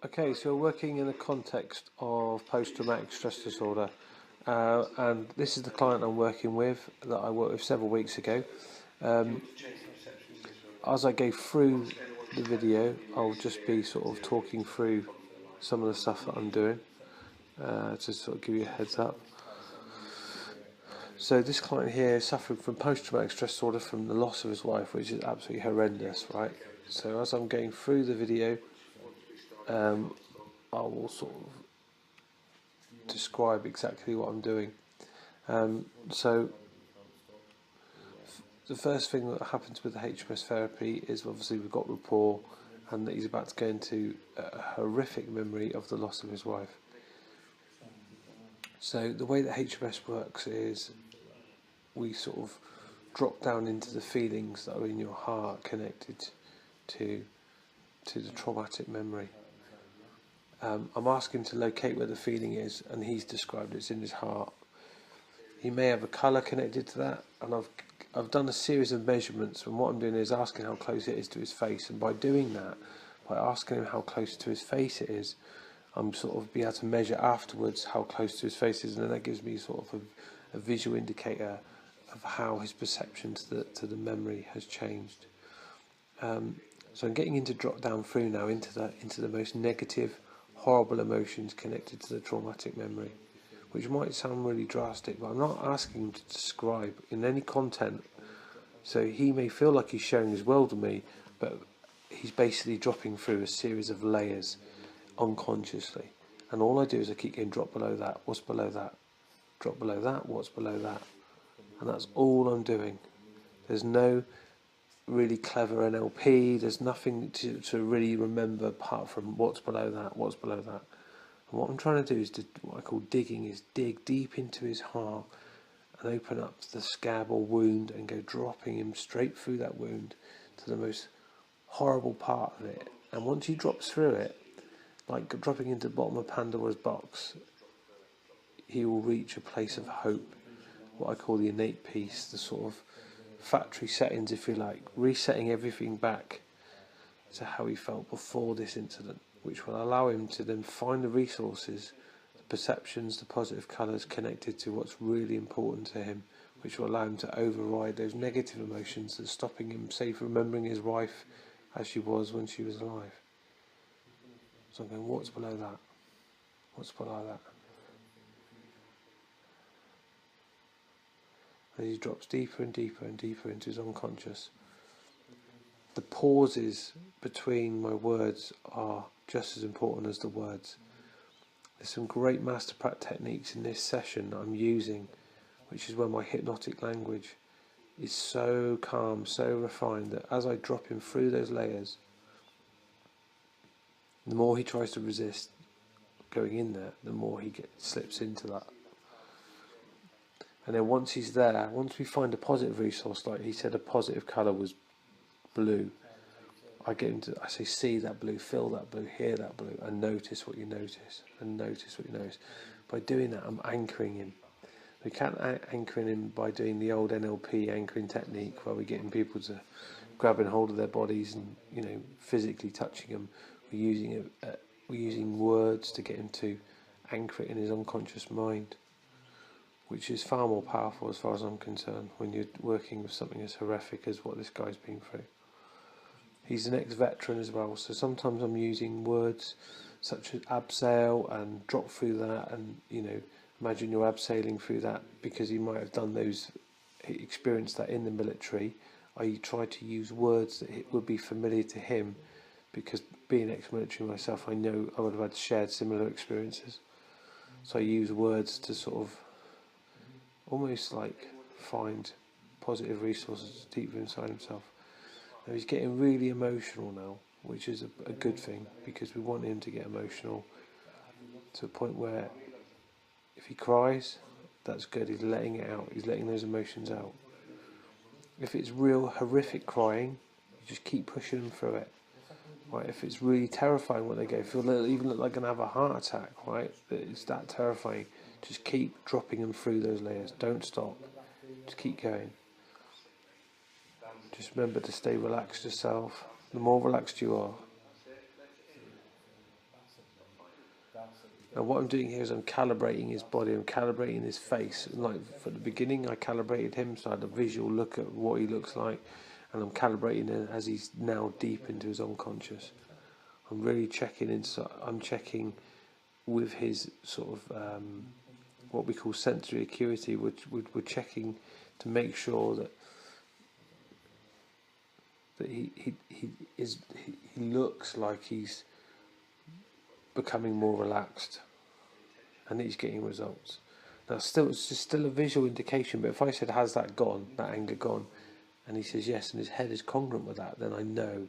Okay, so we're working in the context of post-traumatic stress disorder, and this is the client I'm working with that I worked with several weeks ago. As I go through the video, I'll just be sort of talking through some of the stuff that I'm doing to sort of give you a heads up. So this client here is suffering from post-traumatic stress disorder from the loss of his wife, which is absolutely horrendous, right? So as I'm going through the video, I will sort of describe exactly what I'm doing. So the first thing that happens with the HMS therapy is obviously we've got rapport, and that he's about to go into a horrific memory of the loss of his wife. So the way that HMS works is we sort of drop down into the feelings that are in your heart connected to the traumatic memory. I'm asking him to locate where the feeling is, and he's described it's in his heart. He may have a colour connected to that, and I've done a series of measurements, and what I'm doing is asking how close it is to his face, and by doing that, by asking him how close to his face it is, I'm sort of be able to measure afterwards how close to his face is, and then that gives me sort of a visual indicator of how his perception to the memory has changed. So I'm getting into drop down through now into the most negative, horrible emotions connected to the traumatic memory, which might sound really drastic, but I'm not asking him to describe in any content. So he may feel like he's sharing his world with me, but he's basically dropping through a series of layers unconsciously. And all I do is I keep getting drop below that, what's below that, drop below that, what's below that. And that's all I'm doing. There's no really clever NLP, there's nothing to really remember apart from what's below that, what's below that. And what I'm trying to do is what I call digging, is dig deep into his heart and open up the scab or wound and go dropping him straight through that wound to the most horrible part of it. And once he drops through it, like dropping into the bottom of Pandora's box, he will reach a place of hope, what I call the innate peace, the sort of factory settings, if you like, resetting everything back to how he felt before this incident, which will allow him to then find the resources, the perceptions, the positive colours connected to what's really important to him, which will allow him to override those negative emotions that's stopping him, say, from remembering his wife as she was when she was alive. So I'm going, what's below that? What's below that? As he drops deeper and deeper and deeper into his unconscious, the pauses between my words are just as important as the words. There's some great master practice techniques in this session that I'm using, which is where my hypnotic language is so calm, so refined, that as I drop him through those layers, the more he tries to resist going in there, the more he slips into that. And then once he's there, once we find a positive resource, like he said a positive colour was blue, I get him to, I say, see that blue, feel that blue, hear that blue, and notice what you notice, and notice what you notice. By doing that, I'm anchoring him. We can't anchor him by doing the old NLP anchoring technique, where we're getting people to grabbing hold of their bodies and, you know, physically touching them. We're using words to get him to anchor it in his unconscious mind, which is far more powerful as far as I'm concerned when you're working with something as horrific as what this guy's been through. He's an ex-veteran as well, so sometimes I'm using words such as abseil and drop through that, and, you know, imagine you're abseiling through that, because he might have done those, he experienced that in the military. I try to use words that would be familiar to him, because being ex-military myself, I know I would have had shared similar experiences. So I use words to sort of almost like find positive resources deep inside himself. Now he's getting really emotional now, which is a good thing, because we want him to get emotional to a point where if he cries, that's good, he's letting it out, he's letting those emotions out. If it's real horrific crying, you just keep pushing him through it. Right? If it's really terrifying when they go, if they'll even look like they're going to have a heart attack, right? It's that terrifying. Just keep dropping them through those layers. Don't stop. Just keep going. Just remember to stay relaxed yourself. The more relaxed you are, Now what I'm doing here is I'm calibrating his body, I'm calibrating his face. Like for the beginning I calibrated him, so I had a visual look at what he looks like, and I'm calibrating him as he's now deep into his unconscious. I'm really checking inside, I'm checking with his sort of what we call sensory acuity. We're checking to make sure that he looks like he's becoming more relaxed, and he's getting results. Now, it's still a visual indication, but if I said, "Has that gone? That anger gone?" and he says yes, and his head is congruent with that, then I know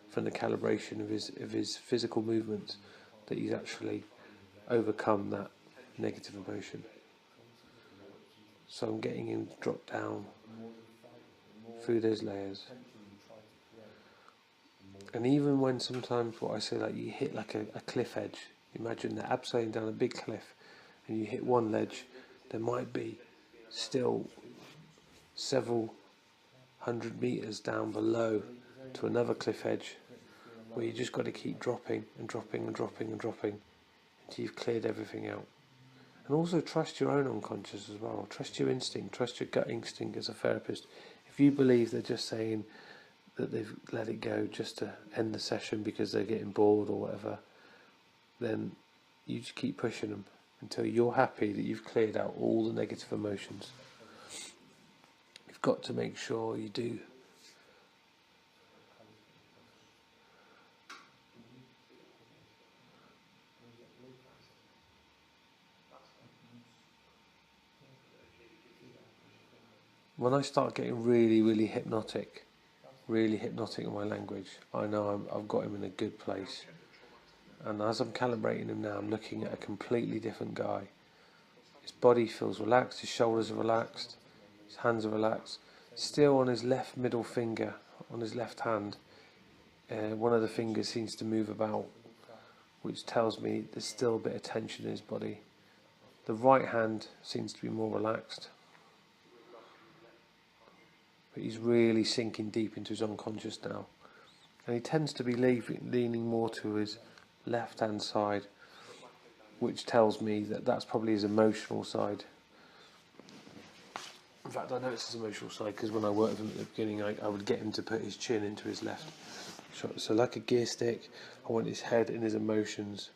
from the calibration of his physical movements that he's actually overcome that negative emotion. So I'm getting him dropped down through those layers. And even when sometimes what I say, like you hit like a cliff edge, imagine they're abseiling down a big cliff and you hit one ledge, there might be still several 100 meters down below to another cliff edge where you just got to keep dropping and dropping and dropping and dropping until you've cleared everything out. And also trust your own unconscious as well. Trust your instinct, trust your gut instinct as a therapist. If you believe they're just saying that they've let it go just to end the session because they're getting bored or whatever, then you just keep pushing them until you're happy that you've cleared out all the negative emotions. You've got to make sure you do. When I start getting really, really hypnotic in my language, I know I've got him in a good place. And as I'm calibrating him now, I'm looking at a completely different guy. His body feels relaxed, his shoulders are relaxed, his hands are relaxed. Still on his left middle finger, on his left hand, one of the fingers seems to move about, which tells me there's still a bit of tension in his body. The right hand seems to be more relaxed, but he's really sinking deep into his unconscious now. And he tends to be leaning more to his left hand side, which tells me that that's probably his emotional side. In fact, I know it's his emotional side because when I worked with him at the beginning, I would get him to put his chin into his left. So like a gear stick, I want his head and his emotions.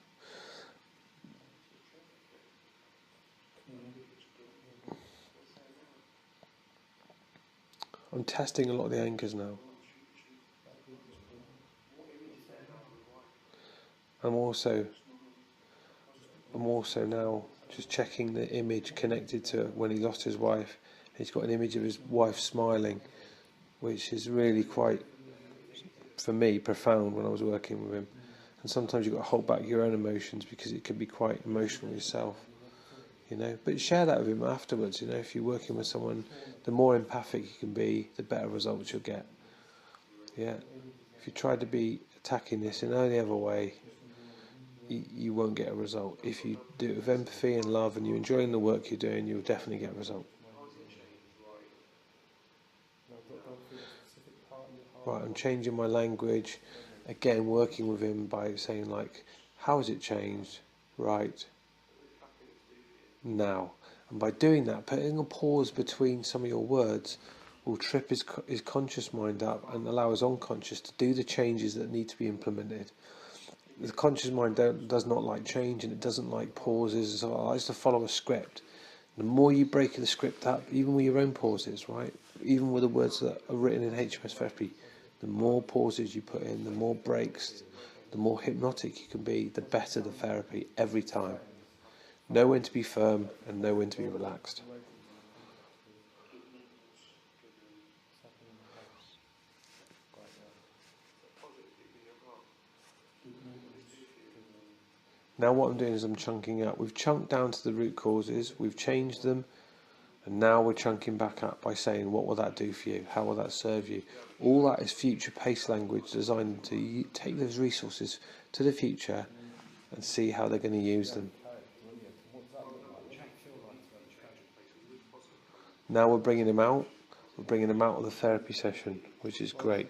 I'm testing a lot of the anchors now. I'm also now just checking the image connected to when he lost his wife. He's got an image of his wife smiling, which is really quite, for me, profound when I was working with him. And sometimes you've got to hold back your own emotions because it can be quite emotional yourself, you know. But share that with him afterwards, you know. If you're working with someone, the more empathic you can be, the better results you'll get. Yeah. If you try to be attacking this in any other way, you won't get a result. If you do it with empathy and love and you're enjoying the work you're doing, you'll definitely get a result. Right, I'm changing my language. Again, working with him by saying like, how has it changed? Right. Now. And by doing that, putting a pause between some of your words will trip his conscious mind up and allow his unconscious to do the changes that need to be implemented. The conscious mind does not like change, and it doesn't like pauses, so it likes to follow a script. The more you break the script up, even with your own pauses, right? Even with the words that are written in HMS Therapy, the more pauses you put in, the more breaks, the more hypnotic you can be, the better the therapy every time. Know when to be firm and know when to be relaxed. Now what I'm doing is I'm chunking out. We've chunked down to the root causes, we've changed them, and now we're chunking back up by saying, what will that do for you? How will that serve you? All that is future pace language designed to take those resources to the future and see how they're going to use them. Now we're bringing them out. We're bringing them out of the therapy session, which is great.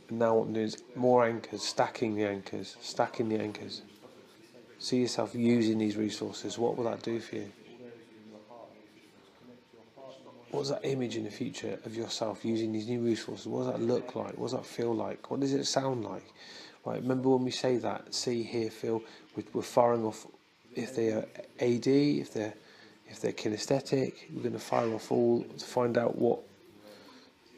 And now what I'm doing is more anchors, stacking the anchors. see yourself using these resources, what will that do for you? What does that image in the future of yourself using these new resources? What does that look like? What does that feel like? What does it sound like? Right, remember when we say that, see, hear, feel, we're firing off if they are AD, if they're kinesthetic, we're going to fire off all to find out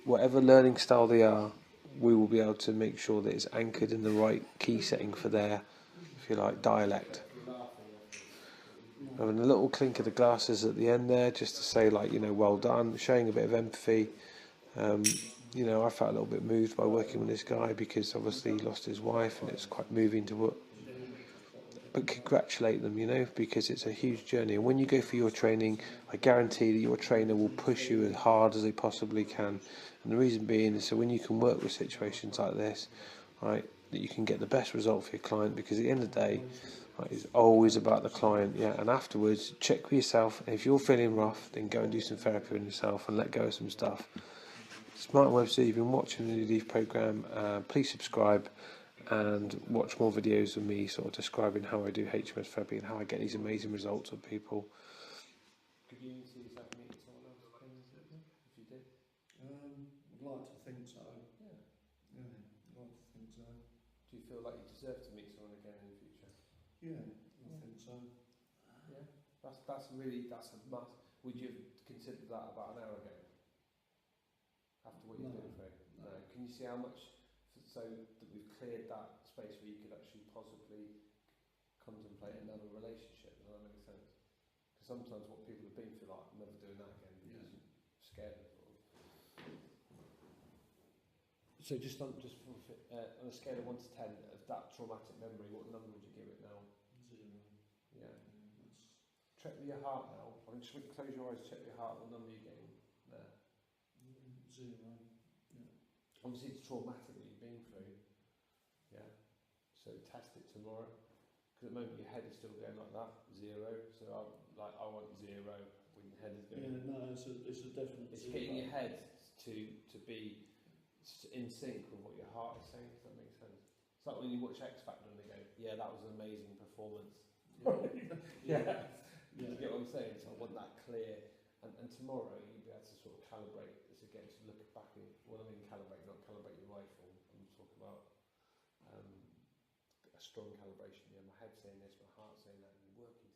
whatever learning style they are, we will be able to make sure that it's anchored in the right key setting for their, if you like, dialect. Having a little clink of the glasses at the end there, just to say, like, well done, showing a bit of empathy. I felt a little bit moved by working with this guy because obviously he lost his wife, and it's quite moving to work. But congratulate them, because it's a huge journey. And when you go for your training, I guarantee that your trainer will push you as hard as they possibly can. And the reason being is so when you can work with situations like this, right, that you can get the best result for your client, because at the end of the day, right, it's always about the client, yeah. And afterwards, check with yourself. And if you're feeling rough, then go and do some therapy on yourself and let go of some stuff. Smart Webster, you've been watching the Leaf Programme. Please subscribe and watch more videos of me sort of describing how I do HMS therapy and how I get these amazing results with people. Could you see yourself meeting someone else if you did? I'd like to think so. Yeah. Yeah, I'd like to think so. Do you feel like you deserve to meet someone again in the future? Yeah, I think so. Yeah. That's a must. Would you have considered that about an hour ago? After what you've done for it? No. Can you see how much, so that we've cleared that space where you could actually possibly contemplate another relationship? Does that make sense? Because sometimes what people have been through, like, I'm never doing that again, because you're scared of it. So just on a scale of 1 to 10 of that traumatic memory, what number would you give it now? 0. Yeah. Check with your heart now. I mean, just close your eyes, check your heart, what number you're getting there. 0. Yeah. Obviously it's traumatic what you've been through. Yeah. So test it tomorrow. Because at the moment your head is still going like that, 0. So I want 0 when your head is going. Yeah, no, it's a definite. It's getting your head to be in sync with what your heart is saying. Does that make sense? It's like when you watch X Factor and they go, "Yeah, that was an amazing performance." Yeah. You get what I'm saying? So I want that clear. And tomorrow you'll be able to sort of calibrate this again, to look back in. Well, I mean calibrate, not calibrate your rifle. I'm talking about a strong calibration. Yeah, my head saying this, my heart saying that, and you're working